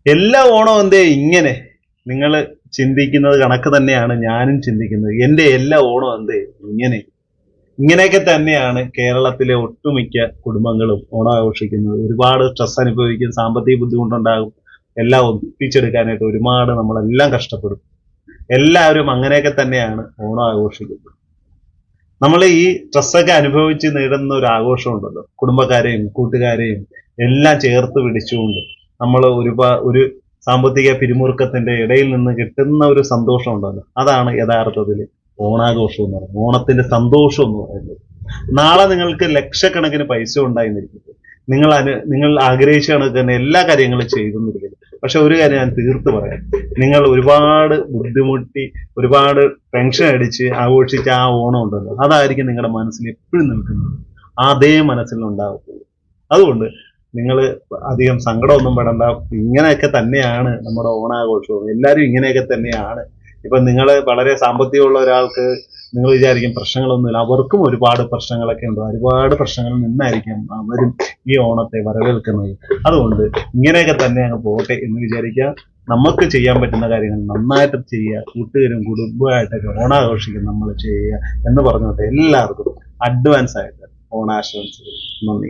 എല്ലാ ഓണവും എന്തേ ഇങ്ങനെ നിങ്ങൾ ചിന്തിക്കുന്നത് കണക്ക് തന്നെയാണ് ഞാനും ചിന്തിക്കുന്നത്. എന്റെ എല്ലാ ഓണവും എന്തേ ഇങ്ങനെയൊക്കെ തന്നെയാണ് കേരളത്തിലെ ഒട്ടുമിക്ക കുടുംബങ്ങളും ഓണം ആഘോഷിക്കുന്നത്. ഒരുപാട് സ്ട്രെസ് അനുഭവിക്കും, സാമ്പത്തിക ബുദ്ധിമുട്ടുണ്ടാകും, എല്ലാം ഒപ്പിച്ചെടുക്കാനായിട്ട് ഒരുപാട് നമ്മളെല്ലാം കഷ്ടപ്പെടും. എല്ലാവരും അങ്ങനെയൊക്കെ തന്നെയാണ് ഓണം ആഘോഷിക്കുന്നത്. നമ്മൾ ഈ സ്ട്രെസ്സൊക്കെ അനുഭവിച്ച് നേടുന്ന ഒരു ആഘോഷം ഉണ്ടല്ലോ, കുടുംബക്കാരെയും കൂട്ടുകാരെയും എല്ലാം ചേർത്ത് പിടിച്ചുകൊണ്ട് നമ്മൾ ഒരു സാമ്പത്തിക പിരിമുറുക്കത്തിന്റെ ഇടയിൽ നിന്ന് കിട്ടുന്ന ഒരു സന്തോഷം ഉണ്ടല്ലോ, അതാണ് യഥാർത്ഥത്തിൽ ഓണാഘോഷം എന്ന് പറയുന്നത്, ഓണത്തിന്റെ സന്തോഷം എന്ന് പറയുന്നത്. നാളെ നിങ്ങൾക്ക് ലക്ഷക്കണക്കിന് പൈസ ഉണ്ടായിരുന്നിരിക്കും, നിങ്ങൾ ആഗ്രഹിച്ച കണക്ക് തന്നെ എല്ലാ കാര്യങ്ങളും ചെയ്തെന്നിരിക്കും. പക്ഷെ ഒരു കാര്യം ഞാൻ തീർത്ത് പറയാം, നിങ്ങൾ ഒരുപാട് ബുദ്ധിമുട്ടി ഒരുപാട് ടെൻഷൻ അടിച്ച് ആഘോഷിച്ച ആ ഓണം ഉണ്ടല്ലോ, അതായിരിക്കും നിങ്ങളുടെ മനസ്സിൽ എപ്പോഴും നിൽക്കുന്നത്, അതേ മനസ്സിലുണ്ടാകത്തുള്ളൂ. അതുകൊണ്ട് നിങ്ങൾ അധികം സങ്കടമൊന്നും പെടണ്ട. ഇങ്ങനെയൊക്കെ തന്നെയാണ് നമ്മുടെ ഓണാഘോഷവും, എല്ലാവരും ഇങ്ങനെയൊക്കെ തന്നെയാണ്. ഇപ്പൊ നിങ്ങൾ വളരെ സാമ്പത്തികമുള്ള ഒരാൾക്ക് നിങ്ങൾ വിചാരിക്കും പ്രശ്നങ്ങളൊന്നുമില്ല, അവർക്കും ഒരുപാട് പ്രശ്നങ്ങളൊക്കെ ഉണ്ട്. ഒരുപാട് പ്രശ്നങ്ങളിൽ നിന്നായിരിക്കും അവരും ഈ ഓണത്തെ വരവേൽക്കുന്നത്. അതുകൊണ്ട് ഇങ്ങനെയൊക്കെ തന്നെ അങ്ങ് പോട്ടെ എന്ന് വിചാരിക്കുക. നമുക്ക് ചെയ്യാൻ പറ്റുന്ന കാര്യങ്ങൾ നന്നായിട്ട് ചെയ്യുക, കൂട്ടുകാരും കുടുംബമായിട്ടൊക്കെ ഓണാഘോഷിക്കും നമ്മൾ ചെയ്യുക എന്ന് പറഞ്ഞോട്ടെ. എല്ലാവർക്കും അഡ്വാൻസ് ആയിട്ട് ഓണാശംസകൾ. നന്ദി.